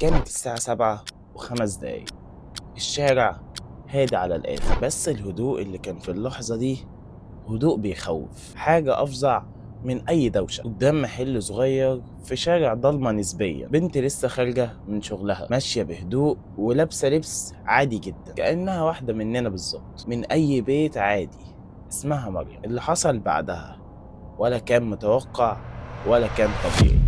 كانت الساعة 7:05. الشارع هادي على الآخر، بس الهدوء اللي كان في اللحظة دي هدوء بيخوف، حاجة أفظع من أي دوشة. قدام محل صغير في شارع ضلمة نسبيا، بنت لسه خارجة من شغلها ماشية بهدوء ولابسة لبس عادي جدا، كأنها واحدة مننا بالظبط، من أي بيت عادي. اسمها مريم. اللي حصل بعدها ولا كان متوقع ولا كان طبيعي.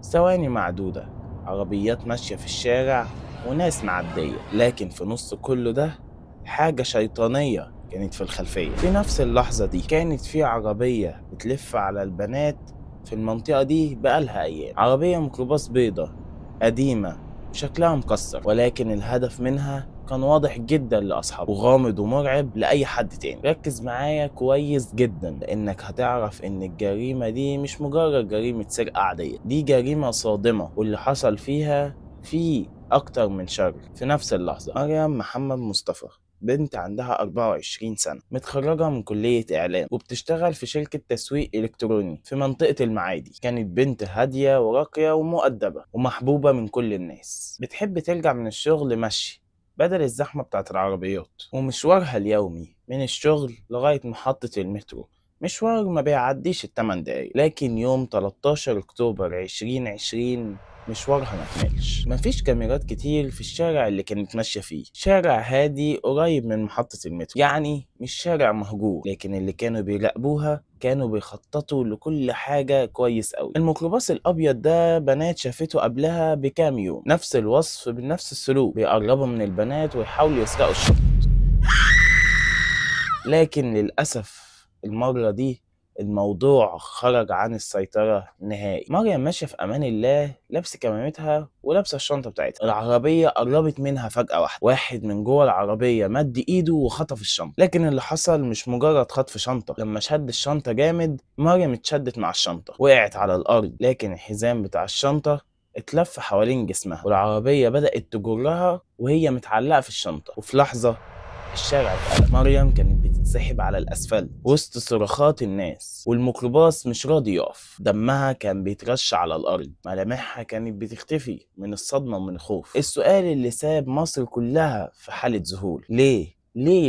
ثواني معدودة، عربيات ماشية في الشارع وناس معدية، لكن في نص كل ده حاجة شيطانية كانت في الخلفية. في نفس اللحظة دي كانت في عربية بتلف على البنات في المنطقة دي بقالها أيام. عربية ميكروباص بيضة قديمة وشكلها مكسر، ولكن الهدف منها كان واضح جدا لأصحابه وغامض ومرعب لأي حد تاني. ركز معايا كويس جدا، لأنك هتعرف إن الجريمة دي مش مجرد جريمة سرقة عادية، دي جريمة صادمة، واللي حصل فيها فيه أكتر من شر في نفس اللحظة. مريم محمد مصطفى، بنت عندها 24 سنة، متخرجة من كلية إعلام وبتشتغل في شركة تسويق إلكتروني في منطقة المعادي. كانت بنت هادية وراقية ومؤدبة ومحبوبة من كل الناس. بتحب ترجع من الشغل مشي بدل الزحمة بتاعت العربيات، ومشوارها اليومي من الشغل لغاية محطة المترو مشوار ما بيعديش ال8 دقايق. لكن يوم 13 أكتوبر 2020 مشوارها مكملش. مفيش كاميرات كتير في الشارع اللي كانت ماشية فيه، شارع هادي قريب من محطة المترو، يعني مش شارع مهجور. لكن اللي كانوا بيراقبوها كانوا بيخططوا لكل حاجة كويس قوي. الميكروباص الأبيض ده بنات شافته قبلها بكام يوم، نفس الوصف بنفس السلوك، بيقربوا من البنات ويحاولوا يسرقوا الشنط. لكن للأسف المرة دي الموضوع خرج عن السيطرة نهائي. مريم ماشية في أمان الله، لابسة كمامتها ولابسة الشنطة بتاعتها. العربية قربت منها فجأة واحدة، واحد من جوه العربية مد إيده وخطف الشنطة. لكن اللي حصل مش مجرد خطف شنطة، لما شد الشنطة جامد مريم اتشدت مع الشنطة، وقعت على الأرض، لكن الحزام بتاع الشنطة اتلف حوالين جسمها، والعربية بدأت تجرها وهي متعلقة في الشنطة. وفي لحظة الشارع اتقلب. مريم كانت بتتسحب على الأسفلت وسط صراخات الناس، والميكروباص مش راضي يقف. دمها كان بيترش على الأرض، ملامحها كانت بتختفي من الصدمة ومن الخوف. السؤال اللي ساب مصر كلها في حالة ذهول: ليه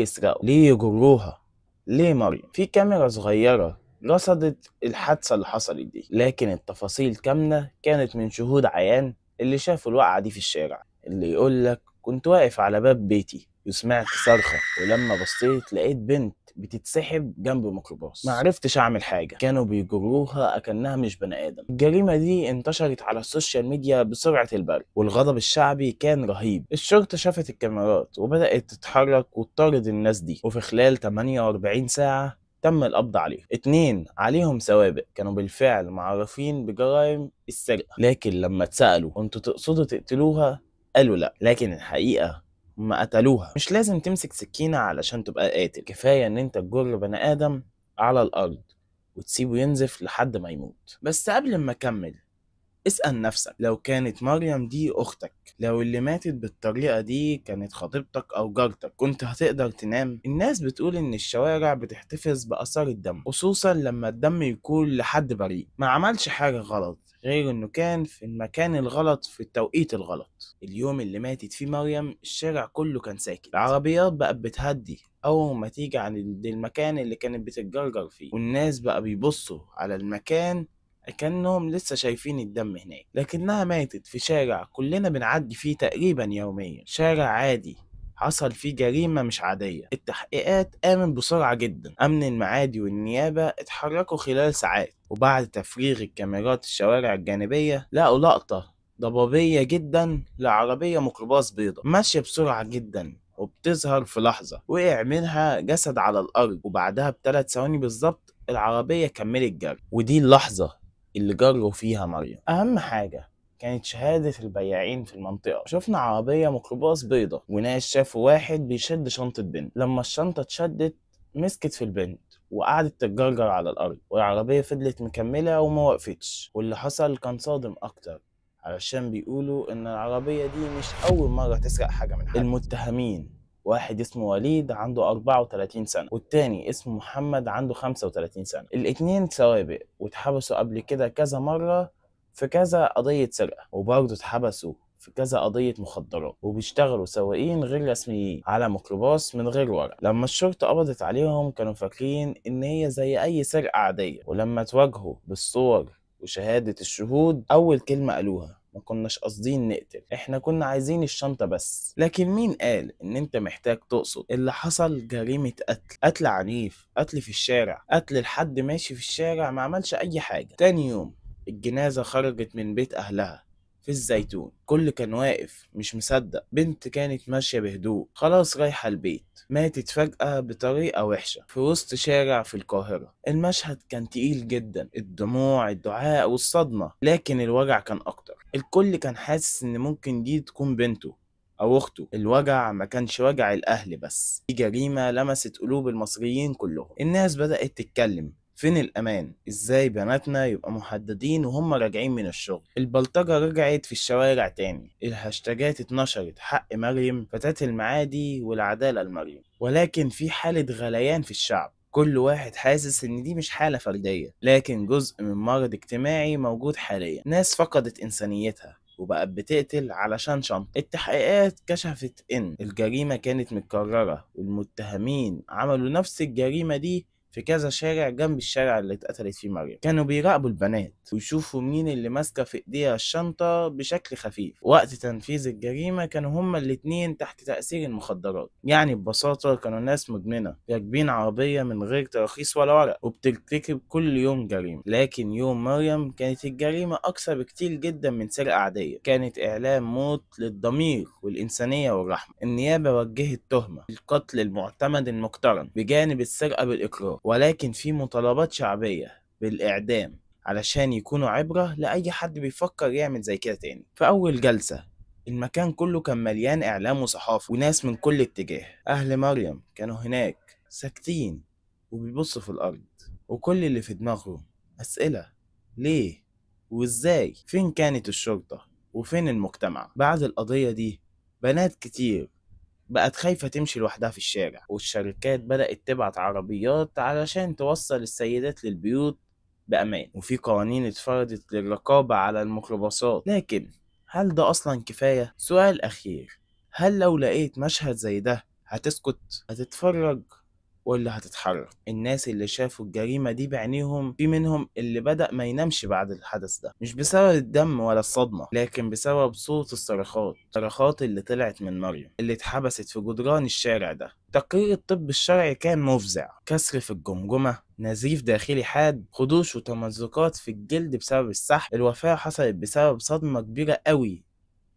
يسرقوا؟ ليه يجروها؟ ليه مريم؟ في كاميرا صغيرة رصدت الحادثة اللي حصلت دي، لكن التفاصيل كاملة كانت من شهود عيان اللي شافوا الوقعة دي في الشارع. اللي يقولك كنت واقف على باب بيتي وسمعت صرخة، ولما بصيت لقيت بنت بتتسحب جنب ميكروباص. معرفتش اعمل حاجة، كانوا بيجروها اكنها مش بني ادم. الجريمة دي انتشرت على السوشيال ميديا بسرعة البرق، والغضب الشعبي كان رهيب. الشرطة شافت الكاميرات وبدأت تتحرك وتطارد الناس دي، وفي خلال 48 ساعة تم القبض عليهم. 2 عليهم سوابق كانوا بالفعل معروفين بجرائم السرقة، لكن لما اتسألوا انتوا تقصدوا تقتلوها قالوا لا، لكن الحقيقة ما قتلوها. مش لازم تمسك سكينة علشان تبقى قاتل، كفاية ان انت تجر بني ادم على الارض وتسيبه ينزف لحد ما يموت. بس قبل ما اكمل، اسأل نفسك، لو كانت مريم دي أختك، لو اللي ماتت بالطريقة دي كانت خطيبتك أو جارتك، كنت هتقدر تنام؟ الناس بتقول إن الشوارع بتحتفظ بآثار الدم، خصوصا لما الدم يكون لحد بريء ما عملش حاجة غلط، غير إنه كان في المكان الغلط في التوقيت الغلط. اليوم اللي ماتت فيه مريم الشارع كله كان ساكت، العربيات بقت بتهدي أول ما تيجي عن المكان اللي كانت بتتجرجر فيه، والناس بقى بيبصوا على المكان كأنهم لسه شايفين الدم هناك. لكنها ماتت في شارع كلنا بنعدي فيه تقريبا يوميا، شارع عادي حصل فيه جريمة مش عادية. التحقيقات قامت بسرعة جدا، أمن المعادي والنيابة اتحركوا خلال ساعات، وبعد تفريغ الكاميرات الشوارع الجانبية لقوا لقطة ضبابية جدا لعربية ميكروباص بيضة ماشية بسرعة جدا، وبتظهر في لحظة وقع منها جسد على الأرض، وبعدها ب3 ثواني بالظبط العربية كملت جري. ودي اللحظة اللي جروا فيها مريم. أهم حاجة كانت شهادة البياعين في المنطقة. شفنا عربية ميكروباص بيضة وناس شافوا واحد بيشد شنطة بنت، لما الشنطة اتشدت مسكت في البنت وقعدت تتجرجر على الأرض، والعربية فضلت مكملة وما وقفتش. واللي حصل كان صادم أكتر، علشان بيقولوا إن العربية دي مش أول مرة تسرق حاجة من حد. المتهمين واحد اسمه وليد عنده 34 سنة، والتاني اسمه محمد عنده 35 سنة. الاتنين سوابق واتحبسوا قبل كده كذا مرة في كذا قضية سرقة، وبرضه اتحبسوا في كذا قضية مخدرات، وبيشتغلوا سواقين غير رسميين على ميكروباص من غير ورق. لما الشرطة قبضت عليهم كانوا فاكرين إن هي زي أي سرقة عادية، ولما اتواجهوا بالصور وشهادة الشهود أول كلمة قالوها: ما كناش قاصدين نقتل، احنا كنا عايزين الشنطة بس. لكن مين قال ان انت محتاج تقصد؟ اللي حصل جريمة قتل عنيف، قتل في الشارع، قتل لحد ماشي في الشارع ما عملش اي حاجة. تاني يوم الجنازة خرجت من بيت اهلها في الزيتون، كل كان واقف مش مصدق. بنت كانت ماشية بهدوء خلاص رايحة البيت، ماتت فجأة بطريقة وحشة في وسط شارع في القاهرة. المشهد كان تقيل جدا، الدموع، الدعاء والصدمة، لكن الوجع كان أكتر. الكل كان حاسس إن ممكن دي تكون بنته أو أخته. الوجع ما كانش وجع الأهل بس، دي جريمة لمست قلوب المصريين كلهم. الناس بدأت تتكلم: فين الأمان؟ إزاي بناتنا يبقى محددين وهم راجعين من الشغل؟ البلطجة رجعت في الشوارع تاني، الهاشتاجات اتنشرت: حق مريم، فتاة المعادي، والعدالة لمريم. ولكن في حالة غليان في الشعب، كل واحد حاسس إن دي مش حالة فردية، لكن جزء من مرض اجتماعي موجود حاليا. ناس فقدت إنسانيتها وبقت بتقتل علشان شنطة. التحقيقات كشفت إن الجريمة كانت متكررة، والمتهمين عملوا نفس الجريمة دي في كذا شارع جنب الشارع اللي اتقتلت فيه مريم. كانوا بيراقبوا البنات ويشوفوا مين اللي ماسكة في ايديها الشنطة بشكل خفيف. وقت تنفيذ الجريمة كانوا هما الاتنين تحت تأثير المخدرات، يعني ببساطة كانوا ناس مدمنة راكبين عربية من غير ترخيص ولا ورق وبترتكب كل يوم جريمة. لكن يوم مريم كانت الجريمة أكثر بكتير جدا من سرقة عادية، كانت إعلام موت للضمير والإنسانية والرحمة. النيابة وجهت تهمة القتل المعتمد المقترن بجانب السرقة بالإكراه، ولكن في مطالبات شعبية بالإعدام علشان يكونوا عبرة لأي حد بيفكر يعمل زي كده تاني. في أول جلسة المكان كله كان مليان إعلام وصحافة وناس من كل اتجاه. أهل مريم كانوا هناك ساكتين وبيبصوا في الأرض، وكل اللي في دماغهم أسئلة: ليه؟ وإزاي؟ فين كانت الشرطة؟ وفين المجتمع؟ بعد القضية دي بنات كتير بقت خايفة تمشي لوحدها في الشارع، والشركات بدأت تبعت عربيات علشان توصل السيدات للبيوت بأمان، وفي قوانين اتفرضت للرقابة على الميكروباصات. لكن هل ده أصلا كفاية؟ سؤال أخير: هل لو لقيت مشهد زي ده هتسكت؟ هتتفرج ولا هتتحرك؟ الناس اللي شافوا الجريمة دي بعينيهم في منهم اللي بدأ ما ينامش بعد الحدث ده، مش بسبب الدم ولا الصدمة، لكن بسبب صوت الصرخات اللي طلعت من مريم اللي اتحبست في جدران الشارع ده. تقرير الطب الشرعي كان مفزع: كسر في الجمجمة، نزيف داخلي حاد، خدوش وتمزقات في الجلد بسبب السحب. الوفاة حصلت بسبب صدمة كبيرة قوي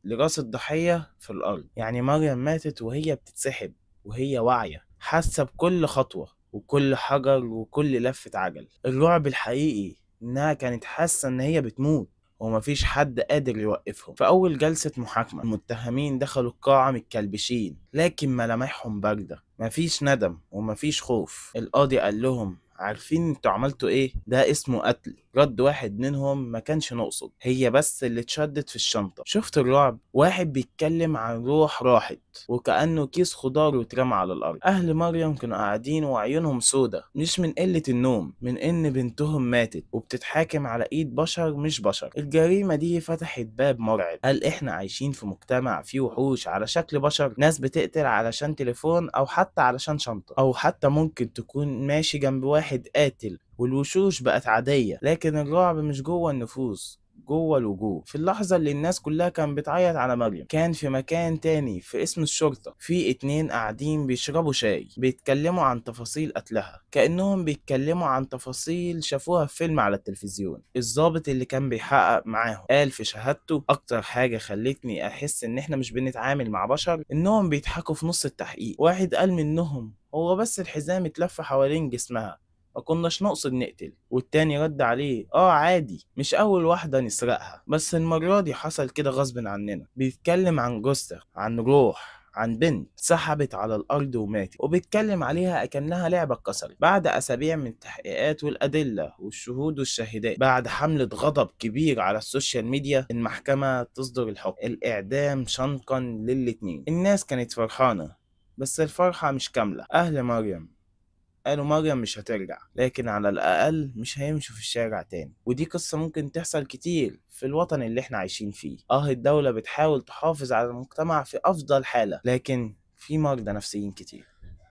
لراس الضحية في الأرض، يعني مريم ماتت وهي بتتسحب وهي واعية، حاسة بكل خطوة وكل حجر وكل لفة عجل. الرعب الحقيقي إنها كانت حاسة إن هي بتموت ومفيش حد قادر يوقفهم. في أول جلسة محاكمة المتهمين دخلوا القاعة متكلبشين، لكن ملامحهم باردة، مفيش ندم ومفيش خوف. القاضي قال لهم: عارفين انتوا عملتوا ايه؟ ده اسمه قتل. رد واحد منهم: ما كانش نقصد، هي بس اللي اتشدت في الشنطة. شفت الرعب؟ واحد بيتكلم عن روح راحت وكأنه كيس خضار واترمى على الأرض. أهل مريم كانوا قاعدين وعيونهم سودة، مش من قلة النوم، من إن بنتهم ماتت وبتتحاكم على إيد بشر مش بشر. الجريمة دي فتحت باب مرعب: هل إحنا عايشين في مجتمع فيه وحوش على شكل بشر؟ ناس بتقتل علشان تليفون أو حتى علشان شنطة، أو حتى ممكن تكون ماشي جنب واحد قاتل. والوشوش بقت عادية، لكن الرعب مش جوه النفوس، جوه الوجوه. في اللحظة اللي الناس كلها كان بتعيط على مريم كان في مكان تاني في اسم الشرطة في اتنين قاعدين بيشربوا شاي، بيتكلموا عن تفاصيل قتلها كأنهم بيتكلموا عن تفاصيل شافوها في فيلم على التلفزيون. الضابط اللي كان بيحقق معاهم قال في شهادته: أكتر حاجة خلتني أحس إن إحنا مش بنتعامل مع بشر إنهم بيضحكوا في نص التحقيق. واحد قال منهم: هو بس الحزام اتلف حوالين جسمها، ما كناش نقصد نقتل. والتاني رد عليه: عادي، مش اول واحدة نسرقها، بس المرة دي حصل كده غصب عننا. بيتكلم عن جثة، عن روح، عن بنت سحبت على الارض وماتت، وبيتكلم عليها اكنها لعبة اتكسرت. بعد اسابيع من التحقيقات والادلة والشهود والشاهدات، بعد حملة غضب كبير على السوشيال ميديا، المحكمة تصدر الحكم: الاعدام شنقا للاتنين. الناس كانت فرحانة بس الفرحة مش كاملة. أهل مريم قالوا مريم مش هترجع، لكن على الأقل مش هيمشوا في الشارع تاني. ودي قصة ممكن تحصل كتير في الوطن اللي احنا عايشين فيه. الدولة بتحاول تحافظ على المجتمع في أفضل حالة، لكن في مرضى نفسيين كتير.